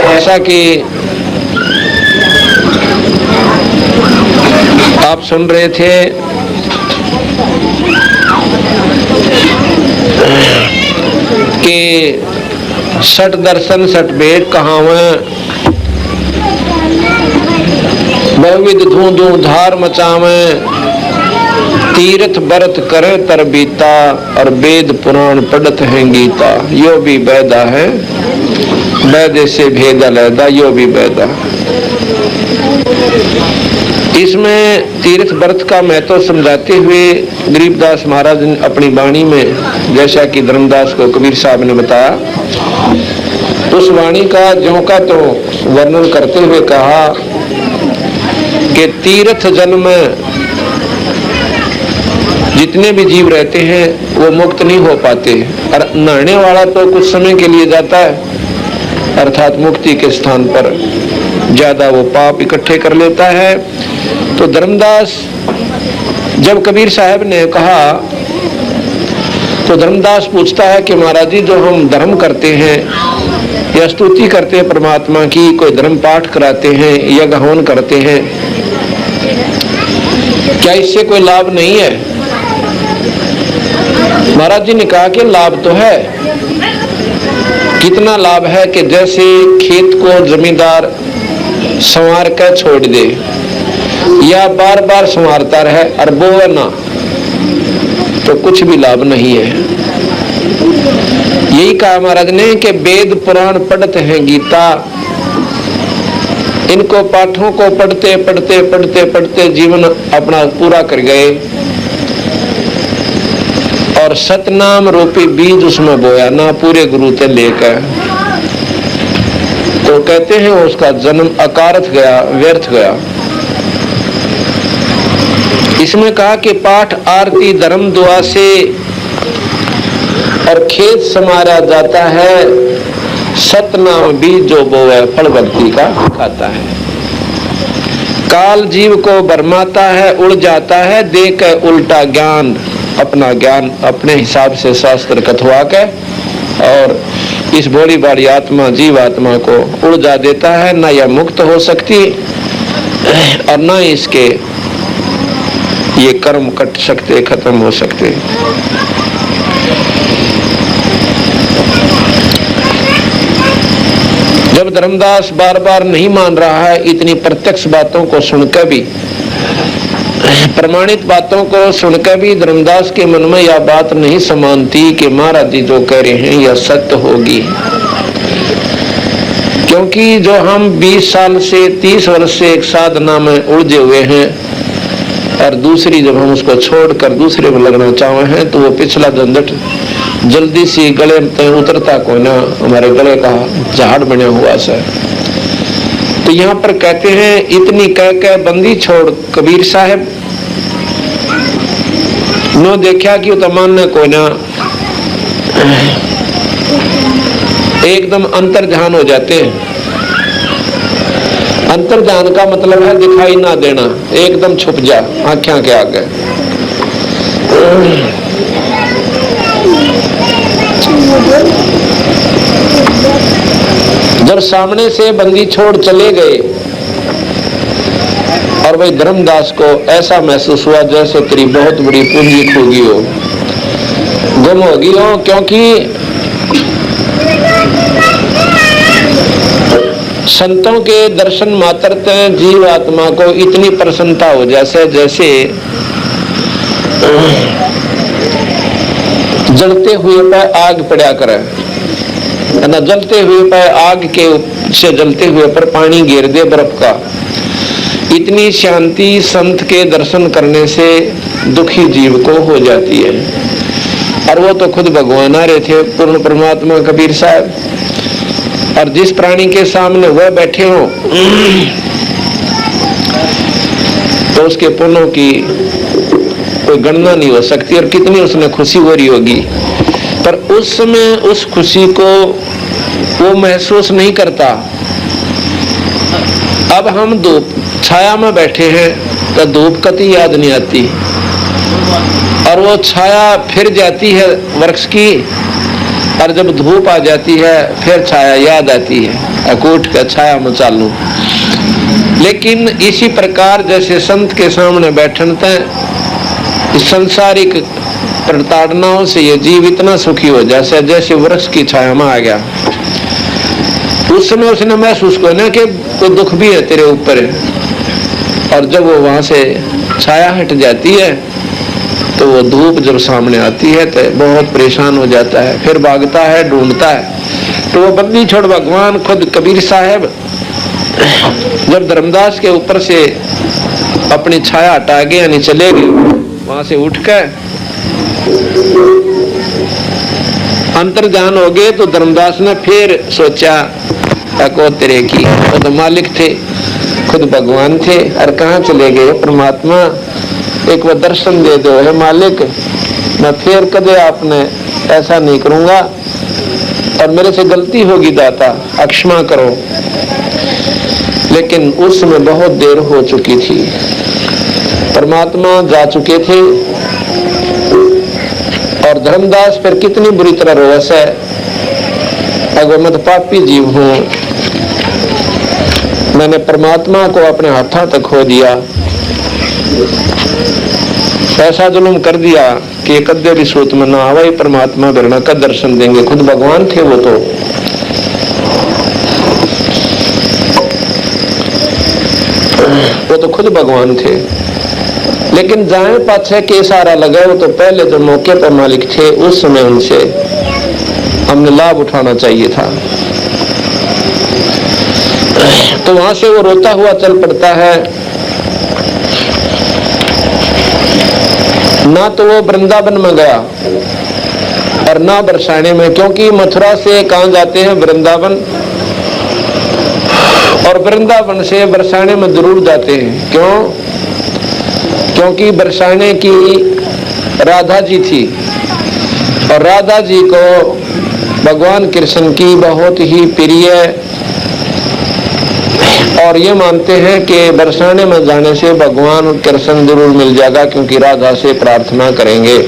जैसा कि आप सुन रहे थे कि सठ दर्शन सठ भेद कहावं, बहुविध धूं धूं धार मचावें, तीर्थ व्रत करे तर बीता, और वेद पुराण पढ़त हैं गीता। यो भी बैदा है, बैदे से भेद अलैदा, यो भी बैदा। इसमें तीर्थ व्रत का महत्व समझाते हुए गरीबदास महाराज ने अपनी वाणी में, जैसा कि धर्मदास को कबीर साहब ने बताया, उस वाणी का ज्यों का तो वर्णन करते हुए कहा कि तीर्थ जल में जितने भी जीव रहते हैं वो मुक्त नहीं हो पाते, और नहाने वाला तो कुछ समय के लिए जाता है, अर्थात मुक्ति के स्थान पर ज्यादा वो पाप इकट्ठे कर लेता है। तो धर्मदास जब कबीर साहब ने कहा तो धर्मदास पूछता है कि महाराज जी, जो हम धर्म करते हैं या स्तुति करते हैं परमात्मा की, कोई धर्म पाठ कराते हैं, यज्ञ हवन करते हैं, क्या इससे कोई लाभ नहीं है? महाराज जी ने कहा कि लाभ तो है। कितना लाभ है कि जैसे खेत को जमींदार संवार कर छोड़ दे या बार बार संवारता रहे और बोए ना, तो कुछ भी लाभ नहीं है। यही कहा महाराज ने कि वेद पुराण पढ़त हैं गीता। इनको पाठों को पढ़ते पढ़ते पढ़ते पढ़ते जीवन अपना पूरा कर गए और सतनाम रूपी बीज उसमें बोया ना, पूरे गुरु ते लेकर, तो कहते हैं उसका जन्म अकारथ गया, व्यर्थ गया। इसमें कहा कि पाठ आरती धर्म दुआ से और खेत समारा जाता है, सतनाम बीज जो बोए फल भक्ति का खाता है। काल जीव को भरमाता है, उड़ जाता है, दे के उल्टा ज्ञान, अपना ज्ञान अपने हिसाब से शास्त्र कथवा के, और इस भोली भाली आत्मा जीव आत्मा को उड़ जा देता है। न यह मुक्त हो सकती और न इसके ये कर्म कट सकते, खत्म हो सकते। जब धर्मदास बार बार नहीं मान रहा है, इतनी प्रत्यक्ष बातों को सुनकर भी, प्रमाणित बातों को सुनकर भी धर्मदास के मन में यह बात नहीं समानती कि महाराज जी जो कह रहे हैं यह सत्य होगी। क्योंकि जो हम 20 साल से 30 वर्ष से एक साधना में उलझे हुए हैं और दूसरी जब हम उसको छोड़कर दूसरे में लगना चाहे हैं, तो वो पिछला झंझट जल्दी से गले में उतरता को ना, हमारे गले का झाड़ बना हुआ सा। तो यहाँ पर कहते हैं, इतनी कह के बंदी छोड़ कबीर साहब नो देखा कि तो मानने को ना, एकदम अंतर ध्यान हो जाते हैं। अंतर ध्यान का मतलब है दिखाई ना देना, एकदम छुप जा आँखें के आगे। जब सामने से बंदी छोड़ चले गए और भाई धर्मदास को ऐसा महसूस हुआ जैसे तेरी बहुत बड़ी पूंजी खो गई हो, गुम हो गई हो। क्योंकि संतों के दर्शन मात्र जीव आत्मा को इतनी प्रसन्नता हो जैसे जैसे जलते हुए पर आग पड़ा करे ना, जलते हुए पर आग के से जलते हुए पर पानी गिर दे बर्फ का। इतनी शांति संत के दर्शन करने से दुखी जीव को हो जाती है। और वो तो खुद भगवान आ रहे थे, पूर्ण परमात्मा कबीर साहब, और जिस प्राणी के सामने वह बैठे हो तो उसके पुण्यों की कोई गणना नहीं हो सकती, और कितनी उसने खुशी हो रही होगी, पर उस समय उस खुशी को वो महसूस नहीं करता। अब हम धूप छाया में बैठे हैं तो धूप कति याद नहीं आती, और वो छाया फिर जाती है वृक्ष की, और जब धूप आ जाती है फिर छाया याद आती है, अकूट का छाया मचालू। लेकिन इसी प्रकार जैसे संत के सामने बैठनते इस सांसारिक प्रताड़नाओं से ये जीव इतना सुखी हो जैसे जैसे वृक्ष की छाया में आ गया। उस समय उसने महसूस किया ना कि कोई दुख भी है तेरे ऊपर है, और जब वो वहां से छाया हट जाती है तो वो धूप जब सामने आती है तो बहुत परेशान हो जाता है, फिर भागता है, ढूंढता है। तो वो बंदी छोड़ भगवान खुद कबीर साहब जब धर्मदास के ऊपर से अपनी छाया हटा के यानी चले गए, वहां से उठकर अंतर्ध्यान हो गए, तो धर्मदास ने फिर सोचा को तेरे की, वो तो मालिक थे, खुद भगवान थे, और कहाँ चले गए परमात्मा, एक वो दर्शन दे दो है मालिक, मैं फिर कदे आपने ऐसा नहीं करूंगा, और मेरे से गलती होगी दाता अक्षमा करो। लेकिन उस समय बहुत देर हो चुकी थी, परमात्मा जा चुके थे, और धर्मदास फिर कितनी बुरी तरह रोस है, अगर मैं तो पापी जीव हूं, मैंने परमात्मा को अपने हाथों तक खो दिया, ऐसा जुल्म कर दिया कि कद्दे भी सोच में ना आवा, परमात्मा बिरना का दर्शन देंगे, खुद भगवान थे वो तो खुद भगवान थे। लेकिन जाए पाछे के सारा लगा, वो तो पहले जो मौके पर मालिक थे उस समय उनसे हमने लाभ उठाना चाहिए था। तो वहां से वो रोता हुआ चल पड़ता है, ना तो वो वृंदावन में गया और ना बरसाने में, क्योंकि मथुरा से कहां जाते हैं वृंदावन, और वृंदावन से बरसाने में जरूर जाते हैं। क्यों? क्योंकि बरसाने की राधा जी थी, और राधा जी को भगवान कृष्ण की बहुत ही प्रिय, और ये मानते हैं कि बरसाने में जाने से भगवान कृष्ण जरूर मिल जाएगा, क्योंकि राधा से प्रार्थना करेंगे।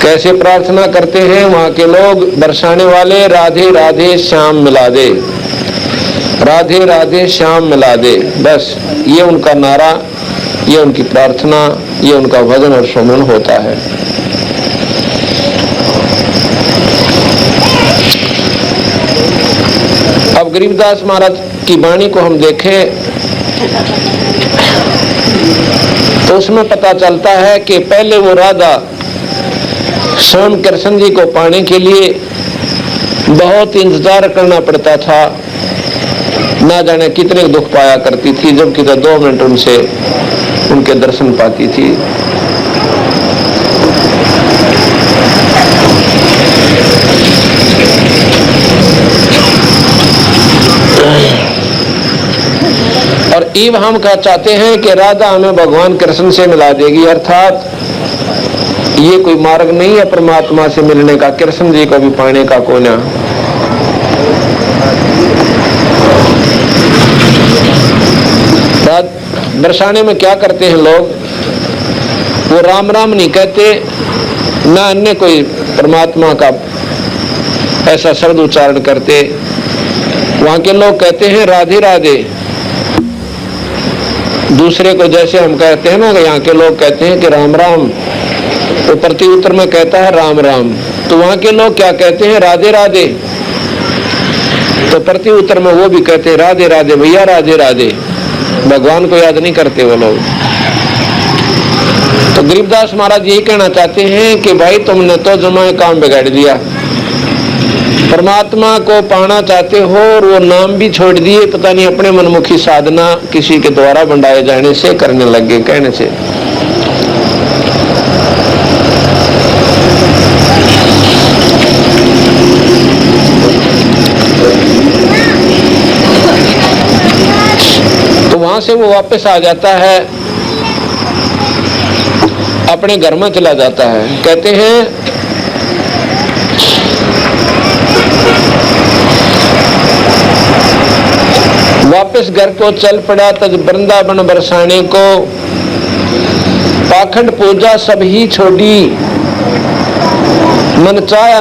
कैसे प्रार्थना करते हैं वहां के लोग? बरसाने वाले राधे राधे श्याम मिला दे, राधे राधे श्याम मिला दे, बस ये उनका नारा, ये उनकी प्रार्थना, ये उनका भजन और सुमन होता है। अब गरीबदास महाराज की वाणी को हम देखें तो उसमें पता चलता है कि पहले वो राधा स्वयं कृष्ण जी को पाने के लिए बहुत इंतजार करना पड़ता था, ना जाने कितने दुख पाया करती थी, जबकि तो 2 मिनट उनसे उनके दर्शन पाती थी। और ईव हम कहा चाहते हैं कि राधा हमें भगवान कृष्ण से मिला देगी, अर्थात ये कोई मार्ग नहीं है परमात्मा से मिलने का, कृष्ण जी को भी पाने का कोना। बरसाने में क्या करते हैं लोग? वो राम राम नहीं कहते, ना अन्य कोई परमात्मा का ऐसा शब्द उच्चारण करते। वहां के लोग कहते हैं राधे राधे, दूसरे को जैसे हम कहते हैं ना, यहाँ के लोग कहते हैं कि राम राम, तो प्रति उत्तर में कहता है राम राम, तो वहां के लोग क्या कहते हैं? राधे राधे, तो प्रति उत्तर में वो भी कहते हैं राधे राधे भैया, राधे राधे। भगवान को याद नहीं करते वो लोग। तो गरीबदास महाराज यही कहना चाहते हैं कि भाई तुमने तो जमाए काम बिगाड़ दिया, परमात्मा को पाना चाहते हो और वो नाम भी छोड़ दिए, पता नहीं अपने मनमुखी साधना किसी के द्वारा बंधाए जाने से करने लगे, कहने से। तो वहां से वो वापस आ जाता है, अपने घर में चला जाता है। कहते हैं वापस घर को चल पड़ा, तज वृंदावन बरसाने को पाखंड पूजा सब ही छोड़ी, मन चाया